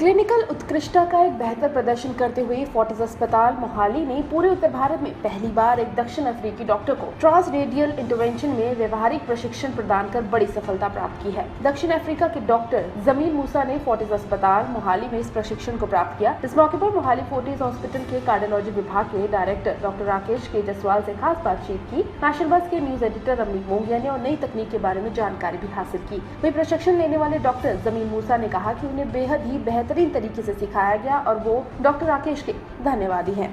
Clinical उत्कृष्टता का एक बेहतर प्रदर्शन करते हुए फोर्टिस अस्पताल मोहाली ने पूरे उत्तर भारत में पहली बार एक दक्षिण अफ्रीकी डॉक्टर को ट्रांस रेडियल इंटरवेंशन में व्यवहारिक प्रशिक्षण प्रदान कर बड़ी सफलता प्राप्त की है। दक्षिण अफ्रीका के डॉक्टर जमील मूसा ने फोर्टिस अस्पताल मोहाली में इस प्रशिक्षण को प्राप्त किया। इस मौके पर मोहाली फोर्टिस हॉस्पिटल के कार्डियोलॉजी विभाग के डायरेक्टर डॉक्टर राकेश के जसवाल से खास बातचीत की। नेशनल बस के न्यूज एडिटर रमनीक मोंगिया ने और नई तकनीक के बारे में जानकारी भी हासिल की। वही प्रशिक्षण लेने वाले डॉक्टर जमील मूसा ने कहा कि उन्हें बेहद ही बेहतरीन तरीके से सिखाया गया और वो डॉक्टर राकेश के धन्यवादी हैं।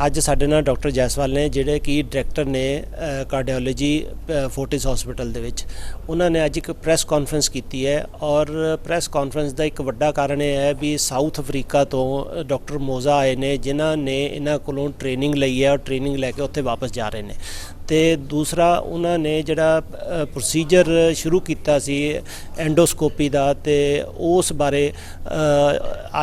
ਅੱਜ ਸਾਡੇ ਨਾਲ ਡਾਕਟਰ ਜੈਸਵਾਲ ਨੇ ਜਿਹੜੇ ਕਿ ਡਾਇਰੈਕਟਰ ਨੇ ਕਾਰਡੀਓਲੋਜੀ ਫੋਰਟਿਸ ਹਸਪੀਟਲ ਦੇ ਵਿੱਚ। ਉਹਨਾਂ ਨੇ ਅੱਜ ਇੱਕ ਪ੍ਰੈਸ ਕਾਨਫਰੰਸ ਕੀਤੀ ਹੈ ਔਰ ਪ੍ਰੈਸ ਕਾਨਫਰੰਸ ਦਾ ਇੱਕ ਵੱਡਾ ਕਾਰਨ ਇਹ ਹੈ ਵੀ ਸਾਊਥ ਅਫਰੀਕਾ ਤੋਂ ਡਾਕਟਰ ਮੋਜ਼ਾ ਆਏ ਨੇ ਜਿਨ੍ਹਾਂ ਨੇ ਇਹਨਾਂ ਕੋਲੋਂ ਟ੍ਰੇਨਿੰਗ ਲਈ ਹੈ ਔਰ ਟ੍ਰੇਨਿੰਗ ਲੈ ਕੇ ਉੱਥੇ ਵਾਪਸ ਜਾ ਰਹੇ ਨੇ। ਤੇ ਦੂਸਰਾ ਉਹਨਾਂ ਨੇ ਜਿਹੜਾ ਪ੍ਰੋਸੀਜਰ ਸ਼ੁਰੂ ਕੀਤਾ ਸੀ ਐਂਡੋਸਕੋਪੀ ਦਾ ਤੇ ਉਸ ਬਾਰੇ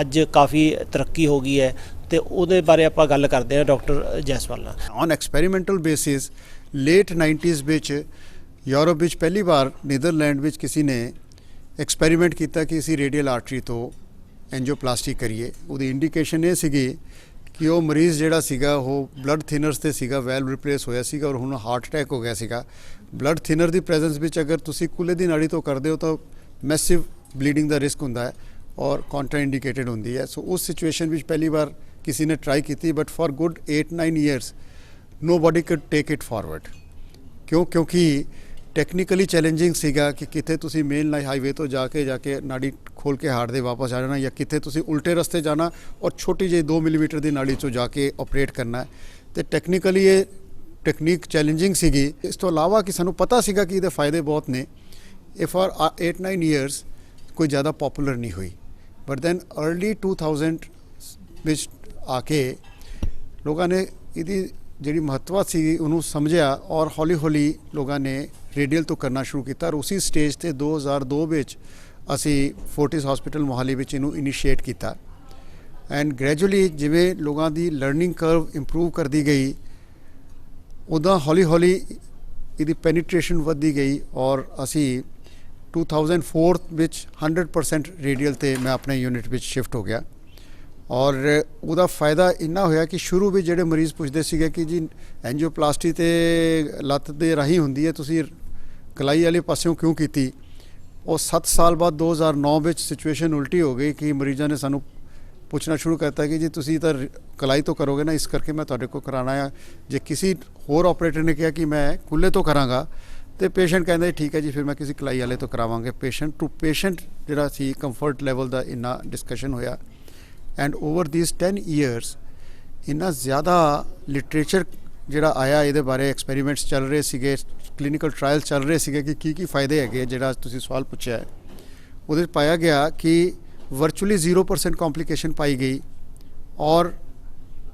ਅੱਜ ਕਾਫੀ ਤਰੱਕੀ ਹੋ ਗਈ ਹੈ ਤੇ ਉਹਦੇ ਬਾਰੇ ਆਪਾਂ ਗੱਲ ਕਰਦੇ ਹਾਂ ਡਾਕਟਰ ਜੈਸਵਾਲ ਨਾਲ। On experimental basis late 90s ਵਿੱਚ ਯੂਰਪ ਵਿੱਚ ਪਹਿਲੀ ਵਾਰ ਨੀਦਰਲੈਂਡ ਵਿੱਚ ਕਿਸੇ ਨੇ ਐਕਸਪੈਰੀਮੈਂਟ ਕੀਤਾ ਕਿ ਅਸੀਂ ਰੇਡੀਅਲ ਆਰਟਰੀ ਤੋਂ ਐਂਜੀਓਪਲਾਸਟੀ ਕਰੀਏ। ਉਹਦੀ ਇੰਡੀਕੇਸ਼ਨ ਇਹ ਸੀਗੀ ਕਿ ਉਹ ਮਰੀਜ਼ ਜਿਹੜਾ ਸੀਗਾ ਉਹ ਬਲੱਡ ਥਿਨਰਸ ਤੇ ਸੀਗਾ, ਵੈਲਵ ਰਿਪਲੇਸ ਹੋਇਆ ਸੀਗਾ ਔਰ ਹੁਣ ਹਾਰਟ ਅਟੈਕ ਹੋ ਗਿਆ ਸੀਗਾ। ਬਲੱਡ ਥਿਨਰ ਦੀ ਪ੍ਰੈਜ਼ੈਂਸ ਵਿੱਚ ਅਗਰ ਤੁਸੀਂ ਕੁੱਲੇ ਦੀ ਨਾੜੀ ਤੋਂ ਕਰਦੇ ਹੋ ਤਾਂ ਮੈਸਿਵ ਬਲੀਡਿੰਗ ਦਾ ਰਿਸਕ ਹੁੰਦਾ ਹੈ ਔਰ ਕਾਂਟਰਾ ਇੰਡੀਕੇਟਡ ਹੁੰਦੀ ਹੈ। ਸੋ ਉਸ ਸਿਚੁਏਸ਼ਨ ਵਿੱਚ ਪਹਿਲੀ ਵਾਰ किसी ने ट्राई की, but for good 8-9 years nobody could take it forward. क्योंकि टैक्नीकली चैलेंजिंग सीगा कि कितने तुसी मेन हाईवे तो जाके नाड़ी खोल के हार्ट दे वापस आ जाना या कितने तुसी उल्टे रस्ते जाना और छोटी जी 2 मिलीमीटर की नाड़ी चो जाके ऑपरेट करना है। तो टैक्नीकली ये टैक्नीक चैलेंजिंग सीगी। इस तो अलावा कि सानू पता सीगा कि ये फायदे बहुत ने। ये फॉर 8-9 ईयर्स कोई ज़्यादा पॉपुलर नहीं हुई, बट दैन अर्ली 2000 ਵਿੱਚ ਆ ਕੇ ਲੋਕਾਂ ਨੇ ਇਹਦੀ ਜਿਹੜੀ ਮਹੱਤਵ ਸੀ ਉਹਨੂੰ ਸਮਝਿਆ ਔਰ ਹੌਲੀ ਹੌਲੀ ਲੋਕਾਂ ਨੇ ਰੇਡੀਅਲ ਤੋਂ ਕਰਨਾ ਸ਼ੁਰੂ ਕੀਤਾ। ਔਰ ਉਸੇ ਸਟੇਜ ਤੇ 2002 ਵਿੱਚ ਅਸੀਂ ਫੋਰਟਿਸ ਹਸਪੀਟਲ ਮੋਹਾਲੀ ਵਿੱਚ ਇਹਨੂੰ ਇਨੀਸ਼ੀਏਟ ਕੀਤਾ ਐਂਡ ਗ੍ਰੈਜੂਅਲੀ ਜਿਵੇਂ ਲੋਕਾਂ ਦੀ ਲਰਨਿੰਗ ਕਰਵ ਇੰਪਰੂਵ ਕਰਦੀ ਗਈ ਉੱਦਾਂ ਹੌਲੀ ਹੌਲੀ ਇਹਦੀ ਪੈਨੀਟ੍ਰੇਸ਼ਨ ਵੱਧਦੀ ਗਈ ਔਰ ਅਸੀਂ 2004 ਵਿੱਚ 100% ਰੇਡੀਅਲ ਤੇ ਮੈਂ ਆਪਣੇ ਯੂਨਿਟ ਵਿੱਚ ਸ਼ਿਫਟ ਹੋ ਗਿਆ। ਔਰ ਉਹਦਾ ਫਾਇਦਾ ਇੰਨਾ ਹੋਇਆ ਕਿ ਸ਼ੁਰੂ ਵਿੱਚ ਜਿਹੜੇ ਮਰੀਜ਼ ਪੁੱਛਦੇ ਸੀਗੇ ਕਿ ਜੀ ਐਂਜੀਓਪਲਾਸਟੀ ਤੇ ਲੱਤ ਦੇ ਰਾਹੀਂ ਹੁੰਦੀ ਹੈ, ਤੁਸੀਂ ਕਲਾਈ ਵਾਲੇ ਪਾਸਿਓਂ ਕਿਉਂ ਕੀਤੀ? ਉਹ 7 ਸਾਲ ਬਾਅਦ 2009 ਵਿੱਚ ਸਿਚੁਏਸ਼ਨ ਉਲਟੀ ਹੋ ਗਈ ਕਿ ਮਰੀਜ਼ਾਂ ਨੇ ਸਾਨੂੰ ਪੁੱਛਣਾ ਸ਼ੁਰੂ ਕਰਤਾ ਕਿ ਜੀ ਤੁਸੀਂ ਤਾਂ ਕਲਾਈ ਤੋਂ ਕਰੋਗੇ ਨਾ, ਇਸ ਕਰਕੇ ਮੈਂ ਤੁਹਾਡੇ ਕੋਲ ਕਰਾਉਣਾ ਆ। ਜੇ ਕਿਸੇ ਹੋਰ ਆਪਰੇਟਰ ਨੇ ਕਿਹਾ ਕਿ ਮੈਂ ਕੁੱਲੇ ਤੋਂ ਕਰਾਂਗਾ ਤੇ ਪੇਸ਼ੈਂਟ ਕਹਿੰਦਾ ਠੀਕ ਹੈ ਜੀ ਫਿਰ ਮੈਂ ਕਿਸੇ ਕਲਾਈ ਵਾਲੇ ਤੋਂ ਕਰਾਵਾਂਗੇ। ਪੇਸ਼ੈਂਟ ਟੂ ਪੇਸ਼ੈਂਟ ਜਿਹੜਾ ਸੀ ਕੰਫਰਟ ਲੈਵਲ ਦਾ ਇੰਨਾ ਡਿਸਕਸ਼ਨ ਹੋਇਆ। ਐਂਡ ਓਵਰ ਦੀਸ 10 ਈਅਰਸ ਇੰਨਾ ਜ਼ਿਆਦਾ ਲਿਟਰੇਚਰ ਜਿਹੜਾ ਆਇਆ ਇਹਦੇ ਬਾਰੇ, ਐਕਸਪੈਰੀਮੈਂਟਸ ਚੱਲ ਰਹੇ ਸੀਗੇ, ਕਲੀਨਿਕਲ ਟਰਾਇਲ ਚੱਲ ਰਹੇ ਸੀਗੇ ਕਿ ਕੀ ਫਾਇਦੇ ਹੈਗੇ। ਜਿਹੜਾ ਤੁਸੀਂ ਸਵਾਲ ਪੁੱਛਿਆ ਹੈ ਉਹਦੇ 'ਚ ਪਾਇਆ ਗਿਆ ਕਿ ਵਰਚੁਅਲੀ 0% ਕੰਪਲੀਕੇਸ਼ਨ ਪਾਈ ਗਈ ਔਰ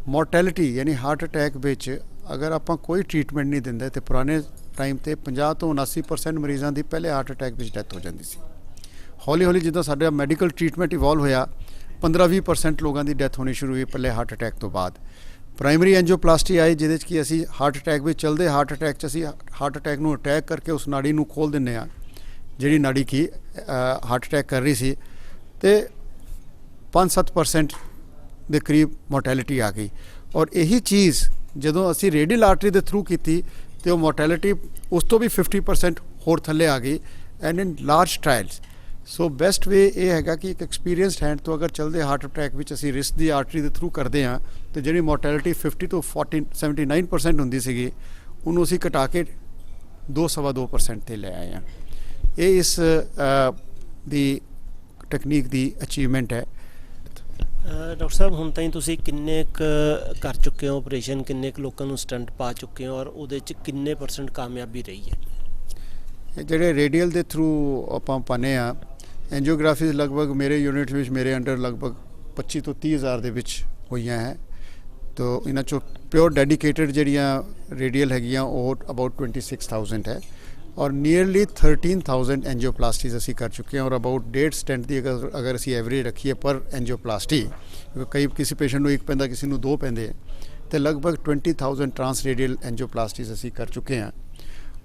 ਮੋਰਟੈਲਿਟੀ ਯਾਨੀ ਹਾਰਟ ਅਟੈਕ ਵਿੱਚ ਅਗਰ ਆਪਾਂ ਕੋਈ ਟ੍ਰੀਟਮੈਂਟ ਨਹੀਂ ਦਿੰਦੇ ਤਾਂ ਪੁਰਾਣੇ ਟਾਈਮ 'ਤੇ 50 ਤੋਂ 79% ਮਰੀਜ਼ਾਂ ਦੀ ਪਹਿਲੇ ਹਾਰਟ ਅਟੈਕ ਵਿੱਚ ਡੈਥ ਹੋ ਜਾਂਦੀ ਸੀ। ਹੌਲੀ ਹੌਲੀ ਜਿੱਦਾਂ ਸਾਡਾ ਮੈਡੀਕਲ ਟ੍ਰੀਟਮੈਂਟ ਇਵੋਲਵ ਹੋਇਆ 15-20% ਲੋਕਾਂ ਦੀ ਡੈਥ ਹੋਣੀ ਸ਼ੁਰੂ ਹੋਈ ਪਹਿਲੇ ਹਾਰਟ ਅਟੈਕ ਤੋਂ ਬਾਅਦ। ਪ੍ਰਾਇਮਰੀ ਐਂਜੀਓਪਲਾਸਟੀ ਆਈ ਜਿਹਦੇ 'ਚ ਕਿ ਅਸੀਂ ਹਾਰਟ ਅਟੈਕ ਵਿੱਚ ਚਲਦੇ ਹਾਰਟ ਅਟੈਕ 'ਚ ਅਸੀਂ ਹਾਰਟ ਅਟੈਕ ਨੂੰ ਅਟੈਕ ਕਰਕੇ ਉਸ ਨਾੜੀ ਨੂੰ ਖੋਲ੍ਹ ਦਿੰਦੇ ਹਾਂ ਜਿਹੜੀ ਨਾੜੀ ਕੀ ਹਾਰਟ ਅਟੈਕ ਕਰ ਰਹੀ ਸੀ, ਅਤੇ 5-7% ਦੇ ਕਰੀਬ ਮੋਰਟੈਲਿਟੀ ਆ ਗਈ। ਔਰ ਇਹੀ ਚੀਜ਼ ਜਦੋਂ ਅਸੀਂ ਰੇਡੀਅਲ ਆਰਟਰੀ ਦੇ ਥਰੂ ਕੀਤੀ ਅਤੇ ਉਹ ਮੋਰਟੈਲਿਟੀ ਉਸ ਤੋਂ ਵੀ 50% ਹੋਰ ਥੱਲੇ ਆ ਗਈ and in large trials. So best way ਇਹ ਹੈਗਾ ਕਿ ਇੱਕ ਐਕਸਪੀਰੀਅੰਸਡ ਹੈਂਡ ਤੋਂ ਅਗਰ ਚੱਲਦੇ ਹਾਰਟ ਅਟੈਕ ਵਿੱਚ ਅਸੀਂ ਰਿਸਕ ਦੀ ਆਰਟਰੀ ਦੇ ਥਰੂ ਕਰਦੇ ਹਾਂ ਅਤੇ ਜਿਹੜੀ ਮੋਰਟੈਲਿਟੀ 50 ਤੋਂ 79% ਹੁੰਦੀ ਸੀਗੀ ਉਹਨੂੰ ਅਸੀਂ ਘਟਾ ਕੇ 2-2.5% 'ਤੇ ਲੈ ਆਏ ਹਾਂ। ਇਹ ਇਸ ਦੀ ਟੈਕਨੀਕ ਦੀ ਅਚੀਵਮੈਂਟ ਹੈ। ਡਾਕਟਰ ਸਾਹਿਬ ਹੁਣ ਤਾਈਂ ਤੁਸੀਂ ਕਿੰਨੇ ਕੁ ਕਰ ਚੁੱਕੇ ਹੋ ਆਪਰੇਸ਼ਨ, ਕਿੰਨੇ ਕੁ ਲੋਕਾਂ ਨੂੰ ਸਟੰਟ ਪਾ ਚੁੱਕੇ ਹੋ ਔਰ ਉਹਦੇ 'ਚ ਕਿੰਨੇ % ਕਾਮਯਾਬੀ ਰਹੀ ਹੈ? ਜਿਹੜੇ ਰੇਡੀਅਲ ਦੇ ਥਰੂ ਆਪਾਂ ਪਾਉਂਦੇ ਹਾਂ ਐਂਜੀਓਗ੍ਰਾਫੀਜ਼ ਲਗਭਗ ਮੇਰੇ ਯੂਨਿਟ ਵਿੱਚ ਮੇਰੇ ਅੰਡਰ ਲਗਭਗ 25 ਤੋਂ 30 ਹਜ਼ਾਰ ਦੇ ਵਿੱਚ ਹੋਈਆਂ ਹੈ। ਤੋ ਇਹਨਾਂ 'ਚੋਂ ਪਿਓਰ ਡੈਡੀਕੇਟਡ ਜਿਹੜੀਆਂ ਰੇਡੀਅਲ ਹੈਗੀਆਂ ਉਹ ਅਬਾਊਟ 26,000 ਹੈ ਔਰ ਨੀਅਰਲੀ 13,000 ਐਂਜੀਓਪਲਾਸਟੀਜ਼ ਅਸੀਂ ਕਰ ਚੁੱਕੇ ਹਾਂ ਔਰ ਅਬਾਊਟ 1.5 ਸਟੈਂਟ ਦੀ ਅਗਰ ਅਸੀਂ ਐਵਰੇਜ ਰੱਖੀਏ ਪਰ ਐਂਜੀਓਪਲਾਸਟੀ, ਕਈ ਕਿਸੇ ਪੇਸ਼ੈਂਟ ਨੂੰ ਇੱਕ ਪੈਂਦਾ ਕਿਸੇ ਨੂੰ 2 ਪੈਂਦੇ ਅਤੇ ਲਗਭਗ 20,000 ਟਰਾਂਸ ਰੇਡੀਅਲ ਐਂਜੀਓਪਲਾਸਟੀਜ਼ ਅਸੀਂ ਕਰ ਚੁੱਕੇ ਹਾਂ।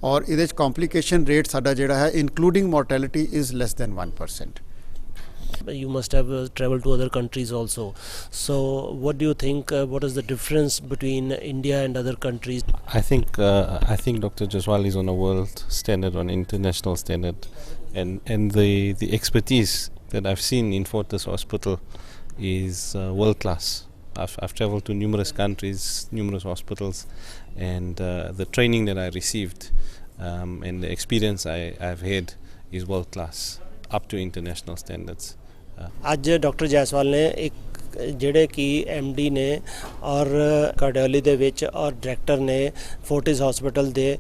ਔਰ ਇਹਦੇ 'ਚ ਕੰਪਲੀਕੇਸ਼ਨ ਰੇਟ ਸਾਡਾ ਜਿਹੜਾ ਹੈ including mortality is less than 1%। you must have traveled to other countries also. So what do you think, what is the difference between India and other countries? I think Dr. Jaswal is on a world standard, on international standard, and the expertise that I've seen in Fortis Hospital is world class. I've traveled to numerous countries, numerous hospitals, and the training that I received and the experience I've had is world class, up to international standards. ਅੱਜ doctor Jaiswal ਨੇ ਇੱਕ ਜਿਹੜੇ ਕਿ MD ਨੇ ਔਰ cardiology ਦੇ ਵਿੱਚ ਔਰ ਡਾਇਰੈਕਟਰ ਨੇ ਫੋਰਟਿਸ ਹਸਪੀਟਲ ਦੇ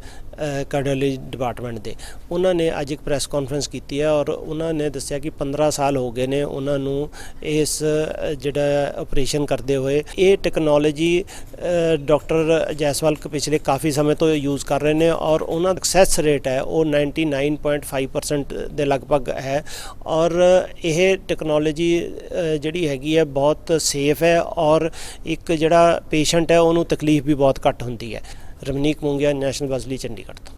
ਕਾਰਡੀਓਲੋਜੀ ਡਿਪਾਰਟਮੈਂਟ ਦੇ, ਉਹਨਾਂ ਨੇ ਅੱਜ ਇੱਕ ਪ੍ਰੈਸ ਕਾਨਫਰੰਸ ਕੀਤੀ ਹੈ ਔਰ ਉਹਨਾਂ ਨੇ ਦੱਸਿਆ ਕਿ 15 ਸਾਲ ਹੋ ਗਏ ਨੇ ਉਹਨਾਂ ਨੂੰ ਇਸ ਜਿਹੜਾ ਆਪਰੇਸ਼ਨ ਕਰਦੇ ਹੋਏ। ਇਹ ਟੈਕਨੋਲੋਜੀ ਡਾਕਟਰ ਜੈਸਵਾਲ ਪਿਛਲੇ ਕਾਫੀ ਸਮੇਂ ਤੋਂ ਯੂਜ਼ ਕਰ ਰਹੇ ਨੇ ਔਰ ਉਹਨਾਂ ਦਾ ਸਕਸੈਸ ਰੇਟ ਹੈ ਉਹ 99.5% ਦੇ ਲਗਭਗ ਹੈ ਔਰ ਇਹ ਟੈਕਨੋਲੋਜੀ ਜਿਹੜੀ ਹੈਗੀ ਹੈ ਬਹੁਤ ਸੇਫ ਹੈ ਔਰ ਇੱਕ ਜਿਹੜਾ ਪੇਸ਼ੈਂਟ ਹੈ ਉਹਨੂੰ ਤਕਲੀਫ ਵੀ ਬਹੁਤ ਘੱਟ ਹੁੰਦੀ ਹੈ। ਰਮਨੀਕ ਮੂੰਗਿਆ, ਨੈਸ਼ਨਲ ਬਸ ਲਈ, ਚੰਡੀਗੜ੍ਹ ਤੋਂ।